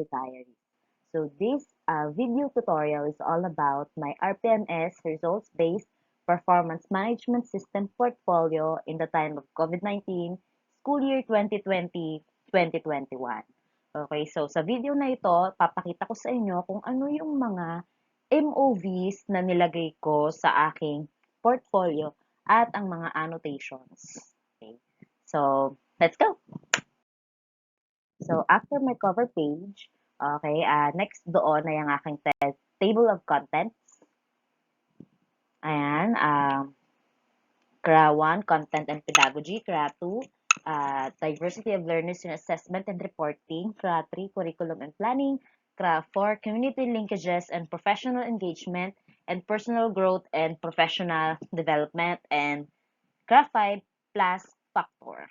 Diaries. So this video tutorial is all about my RPMS results-based performance management system portfolio in the time of COVID-19 school year 2020-2021. Okay, so sa video na ito, papakita ko sa inyo kung ano yung mga MOVs na nilagay ko sa aking portfolio at ang mga annotations. Okay, so let's go! So, after my cover page, okay, next doon ay ang aking table of contents. Ayan, CRA 1, Content and Pedagogy, CRA 2, Diversity of Learners in Assessment and Reporting, CRA 3, Curriculum and Planning, CRA 4, Community Linkages and Professional Engagement, and Personal Growth and Professional Development, and CRA 5, Plus Factor.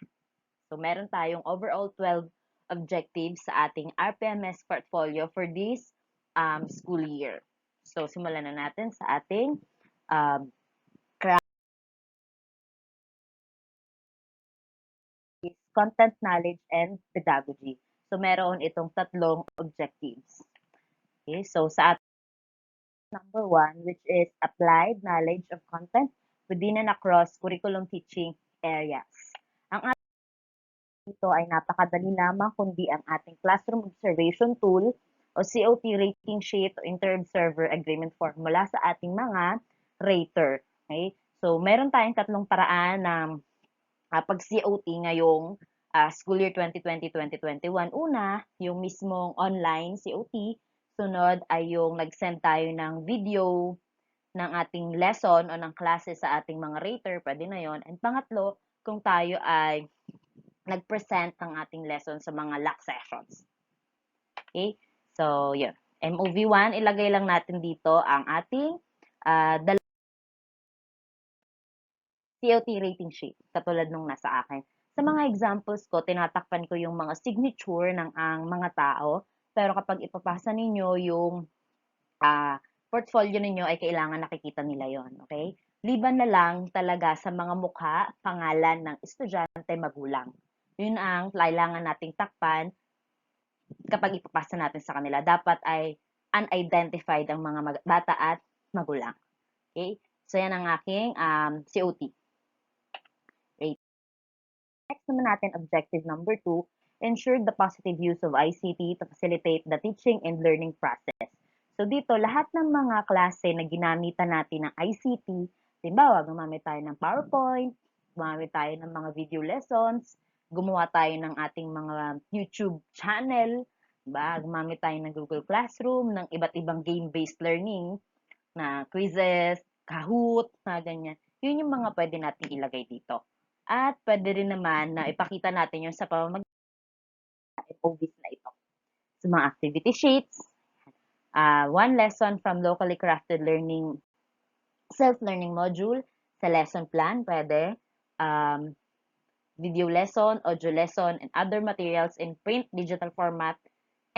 So, meron tayong overall 12 objectives sa ating RPMS portfolio for this school year. So, simulan na natin sa ating content, knowledge, and pedagogy. So, meron itong tatlong objectives. Okay, so sa ating number 1, which is applied knowledge of content within and across curriculum teaching areas. Ang ito ay napakadali lamang kundi ang ating classroom observation tool o COT rating sheet o inter-observer agreement form mula sa ating mga rater. Okay? So, meron tayong tatlong paraan ng pag-COT ngayong school year 2020-2021. Una, yung mismong online COT. Sunod ay yung nag-send tayo ng video ng ating lesson o ng klase sa ating mga rater. Pwede na yon. And pangatlo, kung tayo ay nag-present ng ating lesson sa mga LAC sessions. Okay? So, yun. MOV1, ilagay lang natin dito ang ating COT rating sheet, katulad nung nasa akin. Sa mga examples ko, tinatakpan ko yung mga signature ng ang mga tao, pero kapag ipapasa ninyo yung portfolio ninyo, ay kailangan nakikita nila yon, okay? Liban na lang talaga sa mga mukha, pangalan ng estudyante, magulang. Yun ang kailangan nating takpan kapag ipapasa natin sa kanila. Dapat ay unidentified ang mga bata at magulang. Okay? So, yan ang aking COT. Okay. Next naman natin, objective number 2, ensure the positive use of ICT to facilitate the teaching and learning process. So, dito, lahat ng mga klase na ginamitan natin ng ICT, halimbawa, gumamit tayo ng PowerPoint, gumamit tayo ng mga video lessons, gumawa tayo ng ating mga YouTube channel, diba? Gumamit tayo ng Google Classroom, ng iba't ibang game-based learning, na quizzes, Kahoot, na ganyan. Yun yung mga pwede natin ilagay dito. At pwede rin naman na ipakita natin yung sa pamamagitan ng MOVs na ito. So, mga activity sheets, one lesson from locally crafted learning, self-learning module, sa lesson plan, pwede, video lesson, audio lesson, and other materials in print, digital format,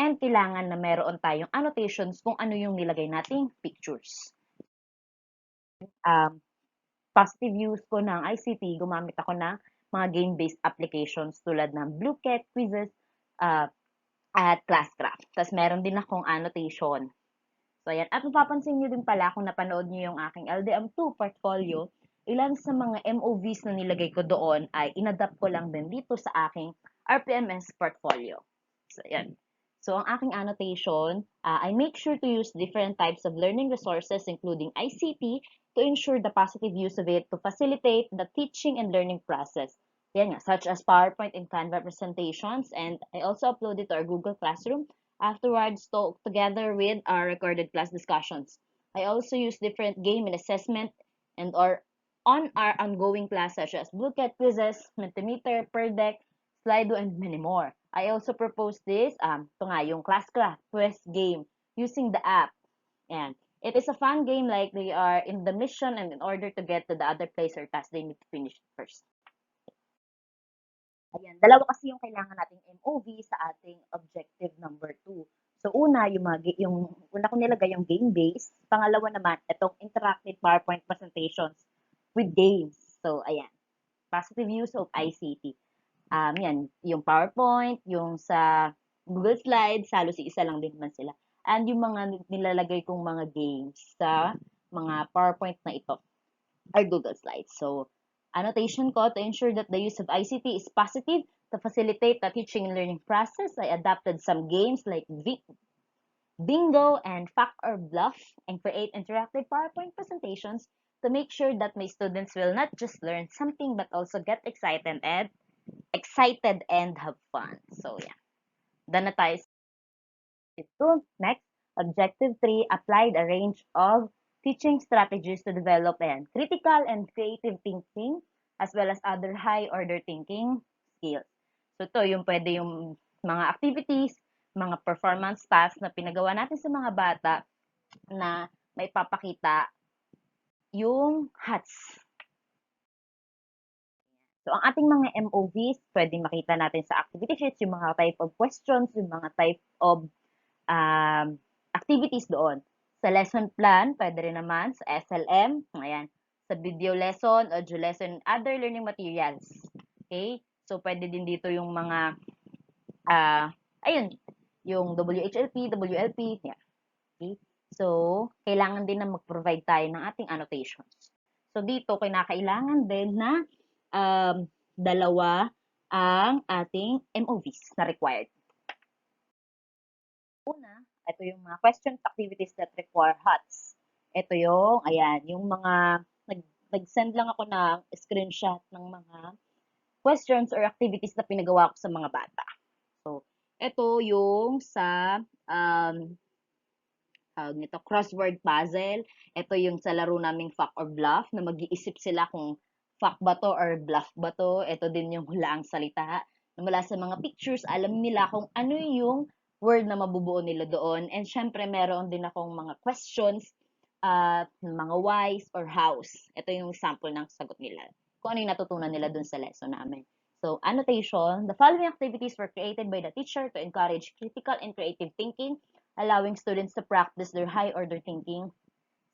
and kailangan na meron tayong annotations kung ano yung nilagay nating pictures. Positive use ko ng ICT, gumamit ako ng mga game-based applications tulad ng Bluecat, quizzes, at Classcraft. Tapos meron din akong annotation. So, ayan. At mapapansin nyo din pala kung napanood nyo yung aking LDM2 portfolio, ilan sa mga MOVs na nilagay ko doon ay inadapt ko lang din dito sa aking RPMS portfolio. So, ayan. So, ang aking annotation, I make sure to use different types of learning resources including ICT to ensure the positive use of it to facilitate the teaching and learning process. Yan nga, such as PowerPoint and Canva presentations, and I also uploaded to our Google Classroom afterwards together with our recorded class discussions. I also use different game and assessment and or on our ongoing class such as Bluecat quizzes, Mentimeter, per deck, Slido, and many more. I also propose this, ito nga, yung Classcraft quiz game using the app. And it is a fun game like they are in the mission and in order to get to the other place or task, they need to finish it first. Ayan, dalawa kasi yung kailangan nating MOV sa ating objective number 2. So, una, yung una ko nilagay yung game-based. Pangalawa naman, itong interactive PowerPoint presentations with games. So, ayan, positive use of ICT. Yan, yung PowerPoint, yung sa Google Slides, halos isa lang din naman sila. And yung mga nilalagay kong mga games sa mga PowerPoint na ito are Google Slides. So, annotation ko, to ensure that the use of ICT is positive to facilitate the teaching and learning process, I adapted some games like bingo and fact or bluff and create interactive PowerPoint presentations to make sure that my students will not just learn something but also get excited and have fun. So, yeah. Done na tayo two. Next, objective 3 applied a range of teaching strategies to develop critical and creative thinking as well as other high order thinking skills. So ito yung pwede yung mga activities, mga performance tasks na pinagawa natin sa mga bata na maipapakita yung HATS. So ang ating mga MOVs, pwede makita natin sa activity sheets yung mga type of questions, yung mga type of activities doon. Sa lesson plan, pwede rin naman sa SLM, ayan, sa video lesson, audio lesson, other learning materials. Okay? So, pwede din dito yung mga, ayun, yung WHLP, WLP, yeah. Okay? So, kailangan din na mag-provide tayo ng ating annotations. So, dito, kinakailangan din na dalawa ang ating MOVs na required. Una, ito yung mga questions, activities that require HATS. Ito yung, ayan, yung mga, nag-send lang ako ng screenshot ng mga questions or activities na pinagawa ko sa mga bata. So, ito yung sa, nito, crossword puzzle. Ito yung sa laro naming fact or bluff, na mag-iisip sila kung fact ba to or bluff ba to. Ito din yung hulaang salita. Mula sa mga pictures, alam nila kung ano yung word na mabubuo nila doon. And syempre, meron din akong mga questions, mga whys or hows. Ito yung sample ng sagot nila. Kung ano yung natutunan nila doon sa lesson namin. So, annotation, the following activities were created by the teacher to encourage critical and creative thinking, allowing students to practice their high-order thinking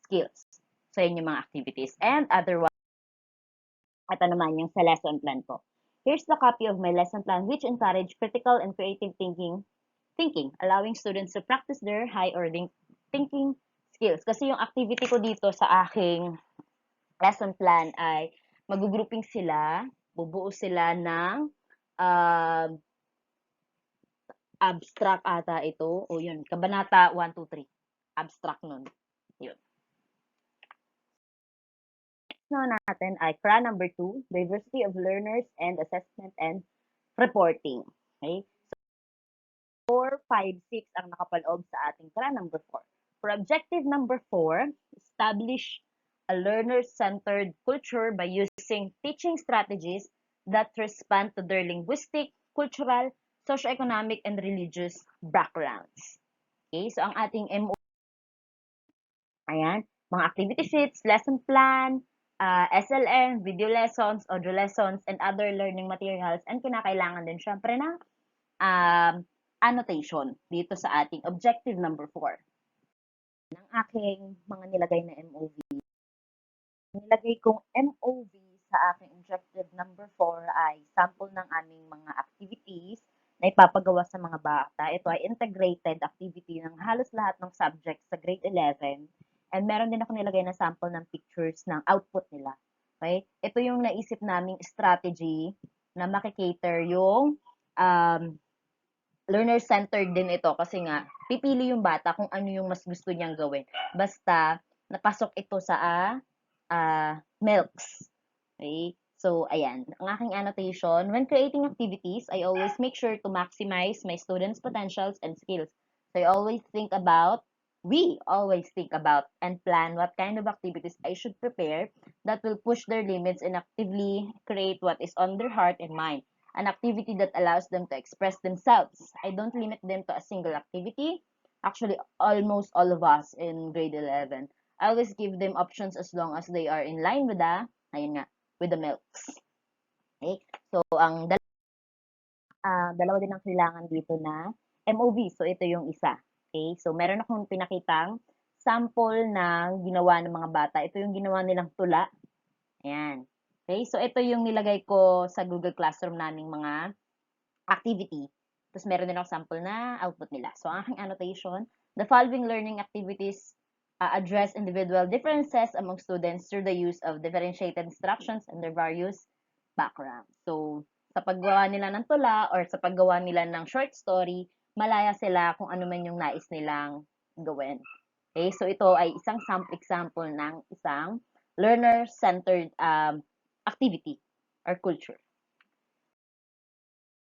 skills. So, yun yung mga activities. And otherwise, ito naman yung sa lesson plan ko. Here's the copy of my lesson plan which encourage critical and creative thinking, allowing students to practice their high-order thinking skills. Kasi yung activity ko dito sa aking lesson plan ay mag-grouping sila, bubuo sila ng abstract ata ito. O yun, kabanata 1, 2, 3. Abstract nun. Yun. Next natin ay CRA number 2, Diversity of Learners and Assessment and Reporting. Okay? So, 4, 5, 6 ang nakapaloob sa ating CRA number 4. For objective number 4, establish a learner-centered culture by using teaching strategies that respond to their linguistic, cultural, socioeconomic, and religious backgrounds. Okay, so ang ating MO, ayan, mga activity sheets, lesson plan, SLM, video lessons, audio lessons, and other learning materials, and kinakailangan din syempre ng annotation dito sa ating objective number 4. Ng aking mga nilagay na MOV, nilagay kong MOV sa aking objective number 4 ay sample ng aming mga activities na ipapagawa sa mga bata. Ito ay integrated activity ng halos lahat ng subjects sa grade 11. And meron din ako nilagay na sample ng pictures ng output nila. Okay? Ito yung naisip naming strategy na makikater yung learner-centered din ito kasi nga, pipili yung bata kung ano yung mas gusto niyang gawin. Basta, napasok ito sa MOVS. Okay? So, ayan. Ang aking annotation, when creating activities, I always make sure to maximize my students' potentials and skills. So, we always think about and plan what kind of activities I should prepare that will push their limits and actively create what is on their heart and mind. An activity that allows them to express themselves. I don't limit them to a single activity. Actually, almost all of us in grade 11. I always give them options as long as they are in line with with the MOVS. Okay? So, ang dalawa din ang kailangan dito na MOV. So, ito yung isa. Okay? So, meron akong pinakitang sample ng ginawa ng mga bata. Ito yung ginawa nilang tula. Ayan. Okay? So, ito yung nilagay ko sa Google Classroom naming mga activity. Tapos meron din ako sample na output nila. So, ang aking annotation, the following learning activities address individual differences among students through the use of differentiated instructions and their various backgrounds. So, sa paggawa nila ng tula or sa paggawa nila ng short story, malaya sila kung ano man yung nais nilang gawin. Okay, so ito ay isang sample example ng isang learner-centered activity or culture.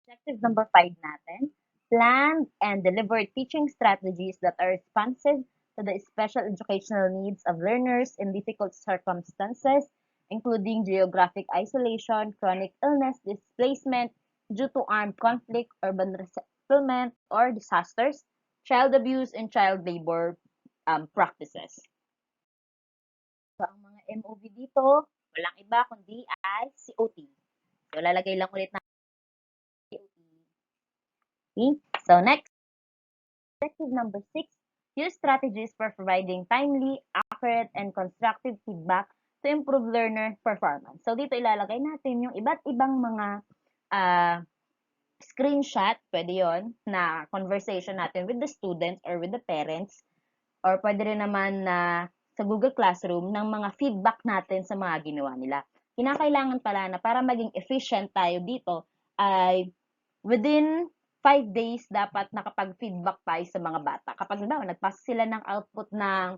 Objective number 5 natin, planned and delivered teaching strategies that are responsive to the special educational needs of learners in difficult circumstances, including geographic isolation, chronic illness, displacement due to armed conflict, urban resettlement, or disasters, child abuse, and child labor practices. So, ang mga MOV dito, walang iba kundi ay COT. So, lalagay lang ulit na COT. Okay? So, next, objective number 6, use strategies for providing timely, accurate, and constructive feedback to improve learner performance. So, dito ilalagay natin yung iba't ibang mga screenshot, pwede yon, na conversation natin with the students or with the parents, or pwede rin naman na sa Google Classroom ng mga feedback natin sa mga ginawa nila. Kinakailangan pala na para maging efficient tayo dito ay within 5 days dapat nakapag-feedback tayo sa mga bata. Kapag nagpasa sila ng output ng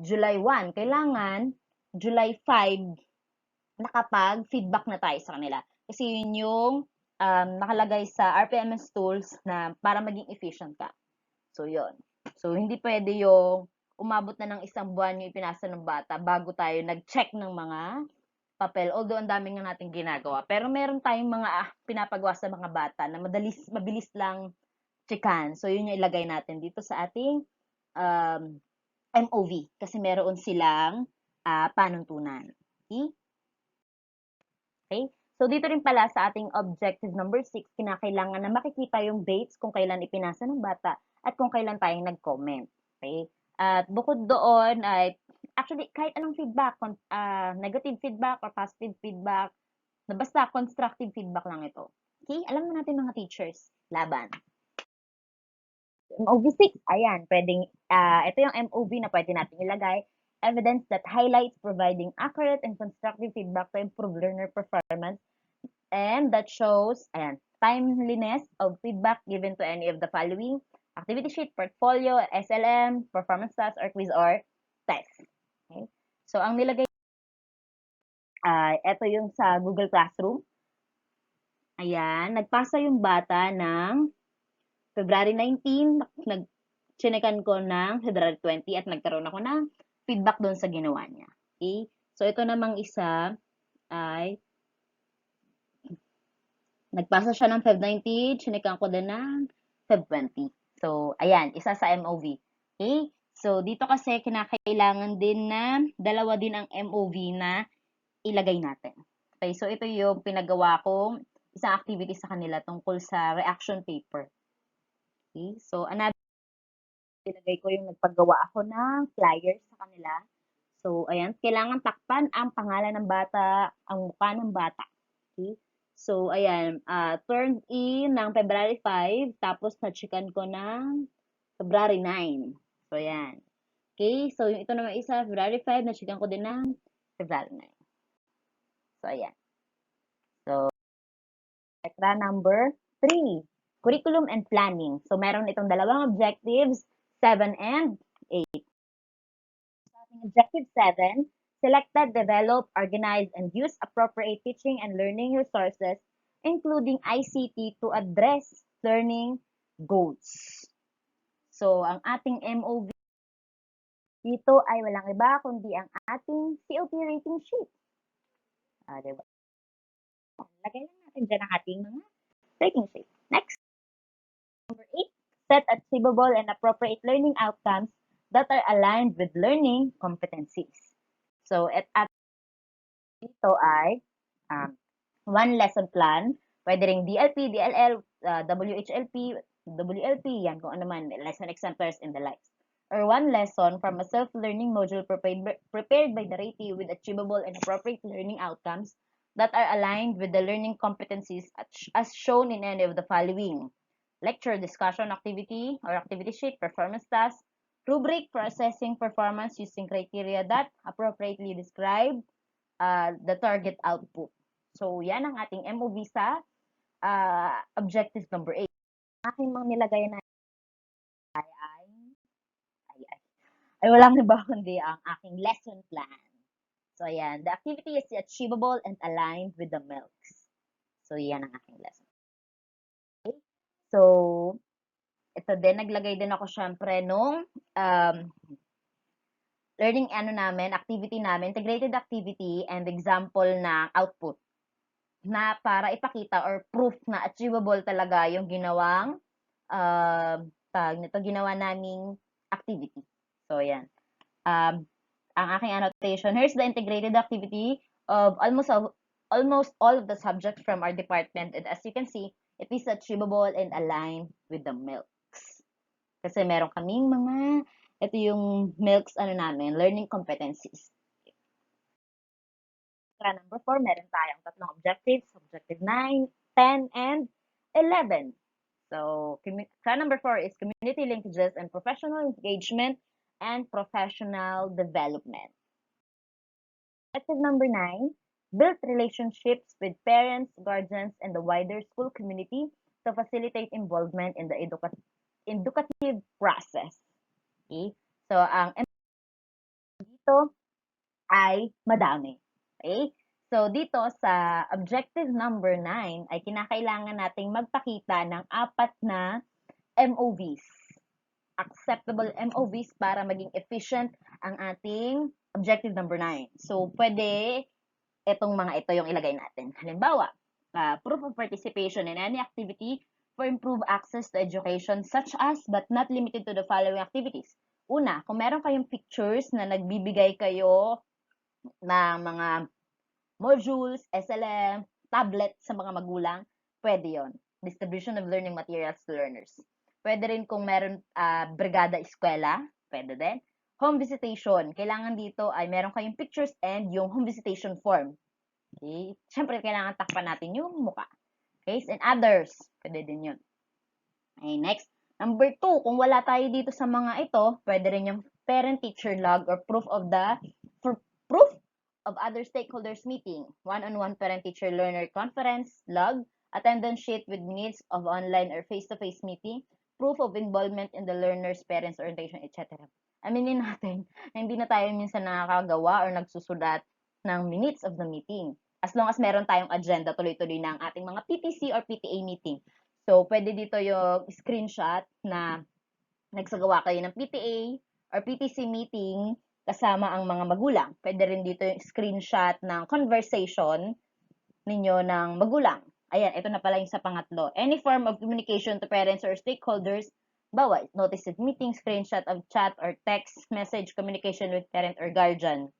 July 1, kailangan July 5 nakapag-feedback na tayo sa kanila. Kasi yun yung nakalagay sa RPMS tools na para maging efficient ka. So, yun. So, hindi pwede yung umabot na ng isang buwan yung ipinasa ng bata bago tayo nag-check ng mga papel. Although, ang dami nga natin ginagawa. Pero meron tayong mga pinapagawa sa mga bata na mabilis lang checkan. So, yun yung ilagay natin dito sa ating MOV. Kasi meron silang panuntunan. Okay? Okay? So, dito rin pala sa ating objective number 6, kinakailangan na makikita yung dates kung kailan ipinasa ng bata at kung kailan tayong nag-comment. Okay? At bukod doon, ay actually, kahit anong feedback, negative feedback or positive feedback, na basta constructive feedback lang ito. Okay? Alam na natin mga teachers, laban. MOV6, ayan, pwedeng, ito yung MOV na pwede natin ilagay. Evidence that highlights providing accurate and constructive feedback to improve learner performance, and that shows, ayan, timeliness of feedback given to any of the following: activity sheet, portfolio, SLM, performance task, or quiz or test. Okay? So, ang nilagay, ito yung sa Google Classroom. Ayan, nagpasa yung bata ng February 19, chinekan ko ng February 20 at nagkaroon ako ng feedback doon sa ginawa niya. Okay? So, ito namang isa ay nagpasa siya ng Feb 19, chinekan ko din ng Feb 20. So, ayan, isa sa MOV. Okay? So, dito kasi kinakailangan din na dalawa din ang MOV na ilagay natin. Okay? So, ito yung pinagawa kong isang activity sa kanila tungkol sa reaction paper. Okay? So, another, ilagay ko yung nagpagawa ako ng flyers sa kanila. So, ayan, kailangan takpan ang pangalan ng bata, ang mukha ng bata. Okay? So, ayan, turned in ng February 5, tapos na-checkan ko ng February 9. So, ayan. Okay? So, yung ito naman isa, February 5, na-checkan ko din ng February 9. So, ayan. So, extra number 3, curriculum and planning. So, meron itong dalawang objectives, 7 and 8. Objective 7, selected, develop, organize, and use appropriate teaching and learning resources, including ICT, to address learning goals. So, ang ating MOV dito ay walang iba kundi ang ating COT rating sheet. Diba? Lagay lang natin dyan ang ating mga rating sheet. Next. Number 8, set achievable and appropriate learning outcomes that are aligned with learning competencies. So, dito ay one lesson plan, pwede ring DLP, DLL, WHLP, WLP, yan kung ano man, lesson exemplars and the likes. Or one lesson from a self-learning module prepared by the ratee with achievable and appropriate learning outcomes that are aligned with the learning competencies as shown in any of the following. lecture, discussion activity or activity sheet, performance task, rubric for assessing performance using criteria that appropriately describe the target output. So, yan ang ating MOV sa objective number 8. Aking mga nilagay na ay walang iba kundi ang aking lesson plan. So, ayan. The activity is achievable and aligned with the MOVS. So, yan ang aking lesson. Okay? So, ito din, naglagay din ako syempre nung learning activity namin, integrated activity and example na output na para ipakita or proof na achievable talaga yung ginawang ginawa naming activity. So, yan. Ang aking annotation, here's the integrated activity of almost all of the subjects from our department. And as you can see, it is achievable and aligned with the MOVS. Kasi meron kaming ito yung MOVS, learning competencies. Number 4, meron tayong tatlong objectives, objective 9, 10, and 11. So, number 4 is community linkages and professional engagement and professional development. Objective number 9, build relationships with parents, guardians, and the wider school community to facilitate involvement in the educative process. Okay? So, ang dito ay madami. Okay? So, dito sa objective number 9 ay kinakailangan nating magpakita ng 4 na MOVs. Acceptable MOVs para maging efficient ang ating objective number 9. So, pwede itong mga ito yung ilagay natin. Halimbawa, proof of participation in any activity for improved access to education such as but not limited to the following activities. Una, kung meron kayong pictures na nagbibigay kayo ng mga modules, SLM, tablet sa mga magulang, pwede yon. Distribution of learning materials to learners. Pwede rin kung meron brigada eskwela, pwede din. Home visitation, kailangan dito ay meron kayong pictures and yung home visitation form. Okay? Siyempre, kailangan takpan natin yung muka. Okay? And others, pwede din yun. Okay, next. Number 2, kung wala tayo dito sa mga ito, pwede rin yung parent-teacher log or proof of other stakeholders meeting, one-on-one parent-teacher learner conference log, attendance sheet with minutes of online or face-to-face meeting, proof of involvement in the learner's parents orientation, etc. Aminin natin, hindi na tayo minsan nakakagawa or nagsusulat ng minutes of the meeting. As long as meron tayong agenda, tuloy-tuloy ng ating mga PTC or PTA meeting. So, pwede dito yung screenshot na nagsagawa kayo ng PTA or PTC meeting kasama ang mga magulang. Pwede rin dito yung screenshot ng conversation ninyo ng magulang. Ayan, ito na pala yung sa pangatlo. Any form of communication to parents or stakeholders, bawa, notice of meeting, screenshot of chat or text message communication with parent or guardian.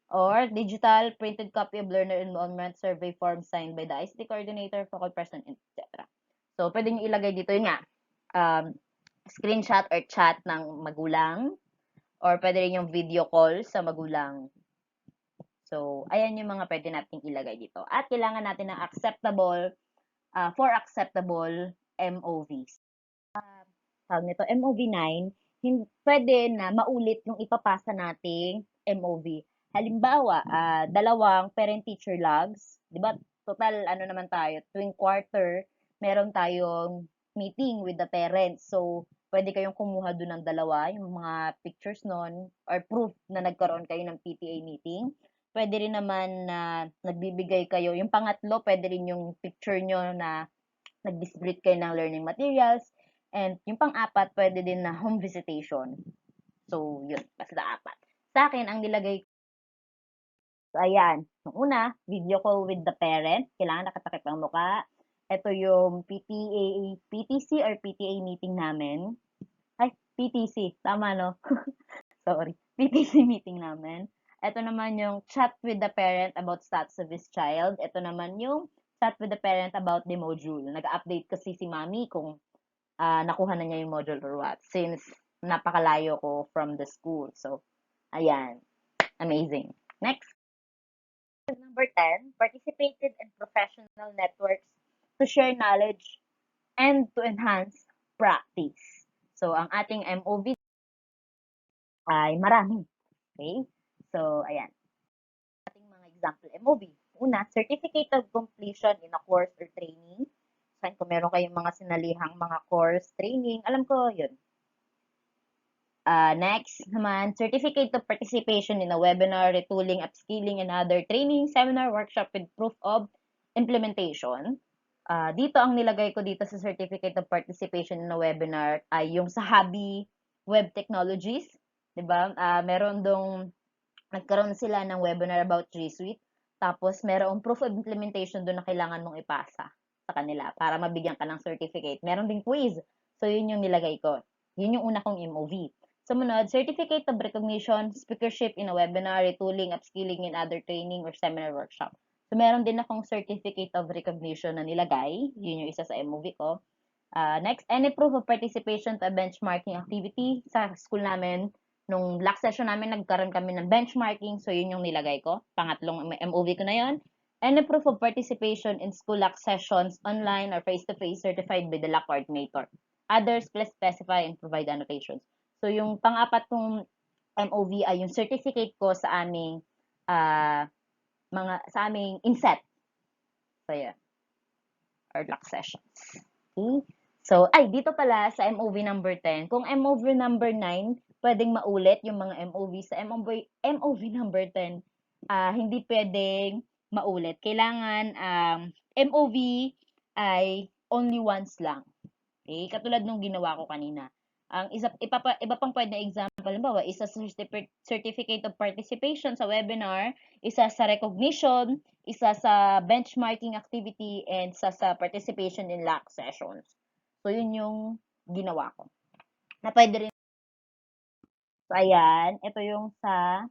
Or digital printed copy of learner involvement survey form signed by the ICT coordinator, focal person, etc. So, pwede nyo ilagay dito yun nga, screenshot or chat ng magulang, or pwede rin yung video call sa magulang. So, ayan yung mga pwede natin ilagay dito. At kailangan natin ng acceptable, for acceptable MOVs. Tawag nito, MOV9, pwede na maulit yung ipapasa nating MOV. Halimbawa, dalawang parent-teacher logs, di ba? Total, naman tayo, tuwing quarter, meron tayong meeting with the parents. So, pwede kayong kumuha doon ng dalawa, yung mga pictures nun, or proof na nagkaroon kayo ng PTA meeting. Pwede rin naman na nagbibigay kayo. Yung pangatlo, pwede rin yung picture nyo na nag-distribute kayo ng learning materials. And yung pang-apat, pwede din na home visitation. So, yun. Basta 4. Sa akin, ang nilagay ko, so, ayan. Yung una, video call with the parent. Kailangan nakatakip ang mukha. Ito yung PTC or PTA meeting namin. Ay, PTC. Tama, no? Sorry. PTC meeting namin. Ito naman yung chat with the parent about status of his child. Ito naman yung chat with the parent about the module. Nag-update kasi si mami kung nakuha na niya yung module or what. Since napakalayo ko from the school. So, ayan. Amazing. Next. Number 10, participated in professional networks to share knowledge and to enhance practice. So, ang ating MOV ay marami. Okay? So, ayan. Ating mga example MOV. Una, Certificate of Completion in a Course or Training. Saan kung meron kayong mga sinalihang mga course, training, alam ko, yun. Next naman, Certificate of Participation in a Webinar, Retooling, Upskilling, and other training, seminar, workshop with proof of implementation. Dito, ang nilagay ko dito sa Certificate of Participation in a Webinar ay yung sa Hobby Web Technologies. Diba? Meron dong, nagkaroon sila ng webinar about G Suite. Tapos, merong proof of implementation doon na kailangan mong ipasa sa kanila para mabigyan ka ng certificate. Meron ding quiz. So, yun yung nilagay ko. Yun yung una kong MOV. Sumunod, Certificate of Recognition, Speakership in a Webinar, Retooling, Upskilling, and other training or seminar workshop. So, meron din akong Certificate of Recognition na nilagay. Yun yung isa sa MOV ko. Next, any proof of participation to a benchmarking activity. Sa school namin, nung last session namin, nagkaroon kami ng benchmarking. So, yun yung nilagay ko. Pangatlong MOV ko na yun. Any proof of participation in school LAC sessions, online or face-to-face, certified by the LAC coordinator. Others, please specify and provide annotations. So, yung pang-apat kong MOV ay yung certificate ko sa aming inset. So, yeah. Or LAC sessions. Okay? So, dito pala sa MOV number 10, kung MOV number 9, pwedeng maulit yung mga MOV. Sa MOV number 10, hindi pwedeng maulit. Kailangan, MOV ay only once lang. Okay? Katulad nung ginawa ko kanina. Ang iba pang pwede na example, halimbawa, isa sa certificate of participation sa webinar, isa sa recognition, isa sa benchmarking activity, and isa sa participation in LAC sessions. So, yun yung ginawa ko. Na pwede rin. So, ayan. Ito yung sa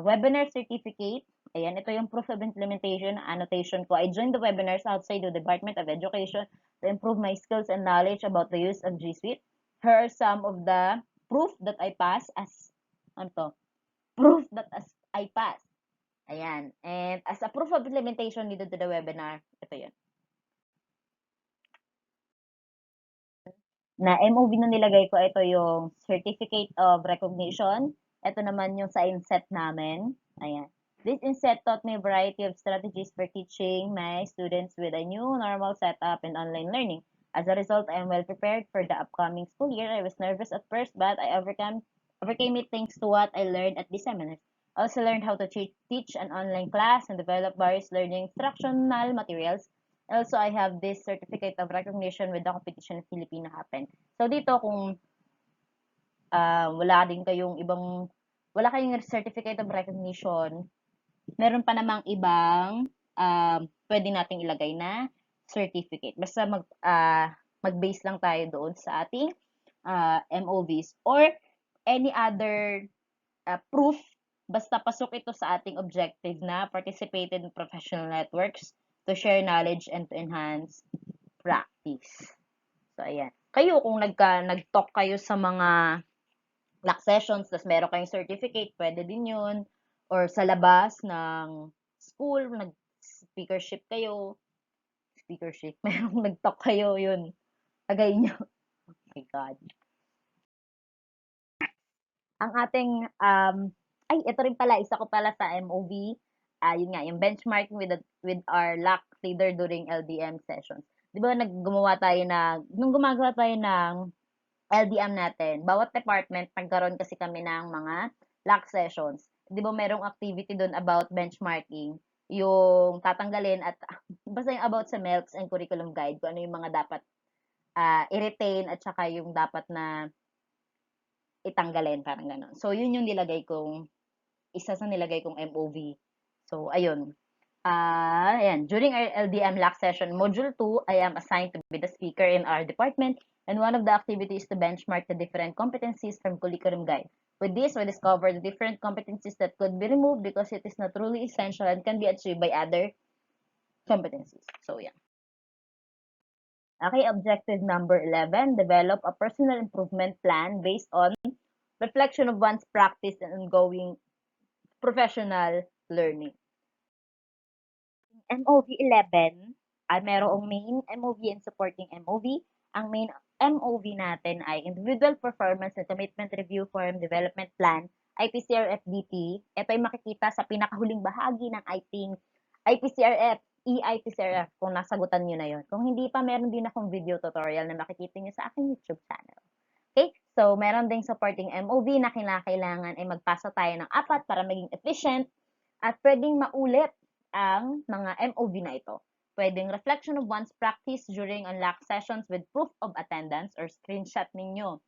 webinar certificate. Ayan, ito yung proof of implementation, annotation ko. I joined the webinars outside the Department of Education to improve my skills and knowledge about the use of G Suite. Here are some of the proof that I pass as, proof that I pass. Ayan. And as a proof of implementation dito to the webinar, ito yun. Na MOV na nilagay ko, ito yung Certificate of Recognition. Ito naman yung sa inset namin. Ayan. This inset taught me a variety of strategies for teaching my students with a new normal setup and online learning. As a result, I am well prepared for the upcoming school year. I was nervous at first, but I overcame it thanks to what I learned at the seminars. I also learned how to teach an online class and develop various learning instructional materials. Also, I have this certificate of recognition with the competition in Filipino happen. So, dito kung wala kayong certificate of recognition, meron pa namang ibang pwede nating ilagay na certificate. Basta mag-base lang tayo doon sa ating MOVs or any other proof, basta pasok ito sa ating objective na participated in professional networks to share knowledge and to enhance practice. So, ayan. Kayo, kung nag-talk kayo sa mga LAC sessions, tapos meron kayong certificate, pwede din yun. Or sa labas ng school, nag-speakership kayo. Merong nag-talk kayo, yun. Tagay nyo. Oh my God. Ang ating, ito rin pala, isa ko pala sa MOV, yun nga, yung benchmarking with our LAC leader during LDM sessions. Di ba, nung gumagawa tayo ng LDM natin, bawat department, nagkaroon kasi kami ng mga LAC sessions. Di ba, merong activity doon about benchmarking, yung tatanggalin at, basta yung about sa MELCs and curriculum guide, kung ano yung mga dapat i-retain at saka yung dapat na itanggalin, parang gano'n. So, yun yung isa sa nilagay kong MOV. So, ayun. Ayan. During our LDM LAC session, Module 2, I am assigned to be the speaker in our department, and one of the activities to benchmark the different competencies from curriculum guide. With this, we discover the different competencies that could be removed because it is not truly essential and can be achieved by other competencies. So, yeah. Okay, objective number 11, develop a personal improvement plan based on reflection of one's practice and ongoing professional learning. MOV 11, merong main MOV and supporting MOV. Ang main MOV natin ay Individual Performance and Commitment Review Form Development Plan, IPCRF-DP. Ito ay makikita sa pinakahuling bahagi ng ating IPCRF, E-IPCRF, kung nasagutan nyo na yon. Kung hindi pa, meron din akong video tutorial na makikita nyo sa aking YouTube channel. Okay? So, meron ding supporting MOV na kailangan ay magpasa tayo ng 4 para maging efficient at pwedeng maulit ang mga MOV na ito. Pwedeng reflection of one's practice during unlock sessions with proof of attendance or screenshot ninyo.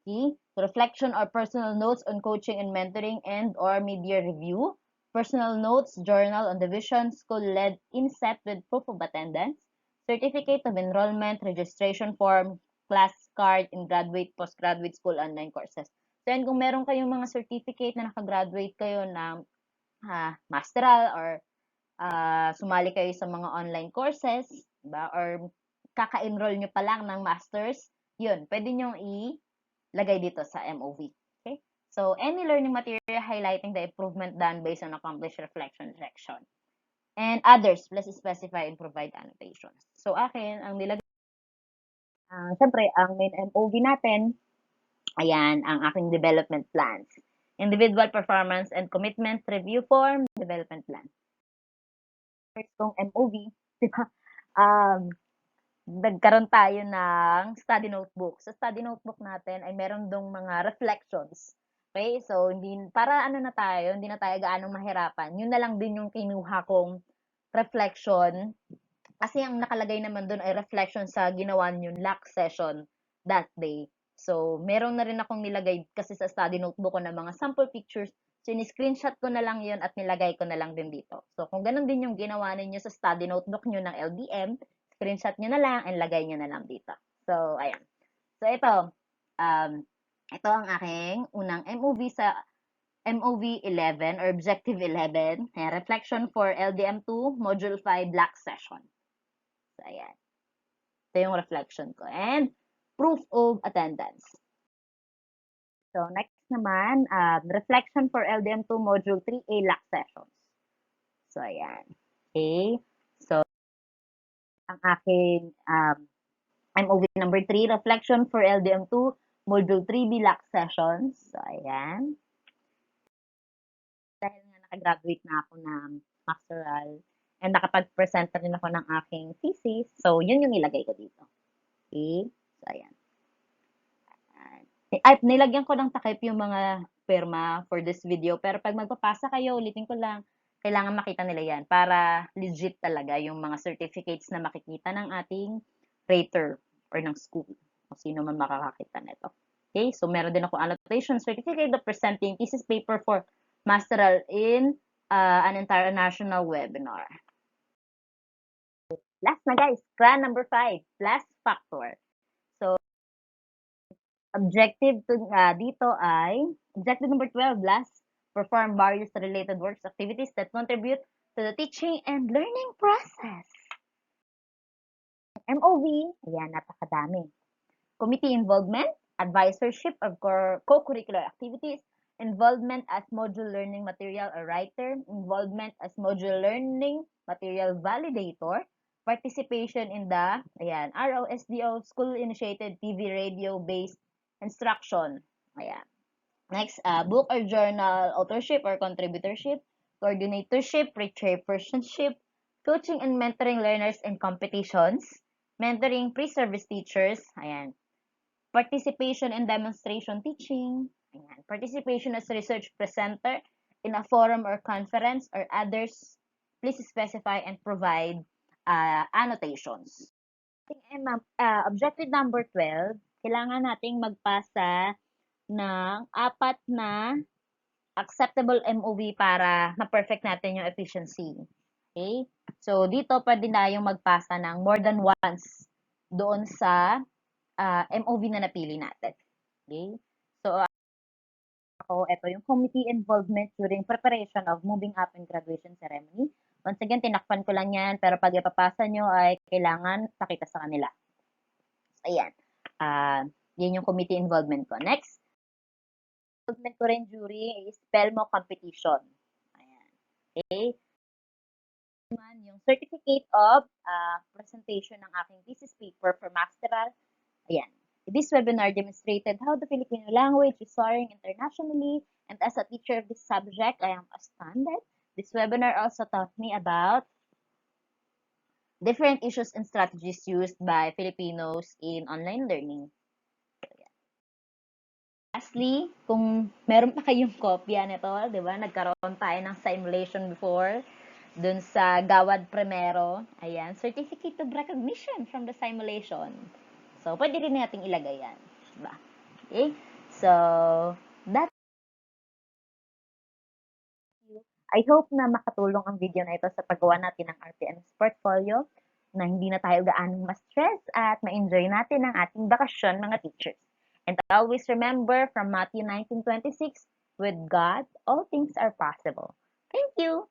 Okay? Reflection or personal notes on coaching and mentoring and or media review. Personal notes, journal on the vision, school-led inset with proof of attendance. Certificate of enrollment, registration form, class card in graduate, postgraduate school online courses. So, yan, kung meron kayong mga certificate na nakagraduate kayo ng masteral or sumali kayo sa mga online courses, diba? Or kaka-enroll nyo pa lang ng masters, yun, pwede nyo ilagay dito sa MOV. Okay? So, any learning material highlighting the improvement done based on accomplished reflection section. And others, please specify and provide annotations. So, akin, ang nilagay, syempre, ang main MOV natin, ayan, ang aking development plans. Individual Performance and Commitment Review Form, Development Plan. First kong MOV, diba? Nagkaroon tayo ng study notebook. Sa study notebook natin ay meron dong mga reflections. Okay? So, para ano na tayo, hindi na tayo gaano mahirapan. Yun na lang din yung kinuha kong reflection. Kasi ang nakalagay naman dun ay reflection sa ginawa nyo lock session that day. So, meron na rin akong nilagay kasi sa study notebook ko na mga sample pictures. So, ni-screenshot ko na lang yun at nilagay ko na lang din dito. So, kung ganun din yung ginawa ninyo sa study notebook nyo ng LDM, screenshot nyo na lang and lagay nyo na lang dito. So, ayan. So, ito ang aking unang MOV sa MOV 11 or Objective 11. Ayan, Reflection for LDM2, Module 5, Block Session. So, ayan. Ito yung reflection ko. And proof of attendance. So, next naman, Reflection for LDM2, Module 3A, Block Sessions. So, ayan. Okay. So, ang aking MOV number 3, Reflection for LDM2, Module 3B Lock Sessions. So, ayan. Dahil nga nakagraduate na ako ng masteral and nakapag-present na rin ako ng aking thesis. So, yun yung nilagay ko dito. Okay. So, ayan. At nilagyan ko ng takip yung mga perma for this video. Pero pag magpapasa kayo, ulitin ko lang, kailangan makita nila yan para legit talaga yung mga certificates na makikita ng ating rater or ng school. O sino man makakakita nito. Okay, so meron din ako annotation certificate of presenting thesis paper for masteral in an international webinar. Last na guys, CRA number 5, blast factor. So, objective dito ay, objective number 12, blast, perform various related works activities that contribute to the teaching and learning process. MOV, ayan, napakadami. Committee involvement, advisorship of co-curricular activities, involvement as module learning material or writer, involvement as module learning material validator, participation in the, ayan, ROSDO, school-initiated TV radio-based instruction. Ayan. Next, book or journal authorship or contributorship, coordinatorship, chairpersonship, coaching and mentoring learners in competitions, mentoring pre-service teachers, ayan, participation in demonstration teaching, ayan, participation as research presenter in a forum or conference or others, please specify and provide annotations. Objective number 12, kailangan nating magpasa ng 4 na acceptable MOV para ma-perfect natin yung efficiency. Okay? So, dito pwede na yung magpasa ng more than once doon sa MOV na napili natin. Okay? So, ito yung committee involvement during preparation of moving up in graduation ceremony. Once again, tinakpan ko lang yan, pero pag ipapasa nyo ay kailangan pakita sa kanila. Ayan. Yan yung committee involvement ko. Next, involvement ko rin during spell mo competition. Ayan. Okay? Yung certificate of presentation ng aking thesis paper for masteral. Ayan. This webinar demonstrated how the Filipino language is soaring internationally, and as a teacher of this subject, I am astounded. This webinar also taught me about different issues and strategies used by Filipinos in online learning. Lastly, kung meron pa kayong kopya nito, di ba, nagkaroon tayo ng simulation before dun sa Gawad Primero. Ayan, Certificate of Recognition from the simulation. So, pwede rin natin ilagay yan. Diba? Okay? So, that I hope na makatulong ang video na ito sa paggawa natin ng RPMS portfolio na hindi na tayo gaanong ma-stress at ma-enjoy natin ang ating bakasyon, mga teachers. And always remember from Matthew 19:26, with God, all things are possible. Thank you!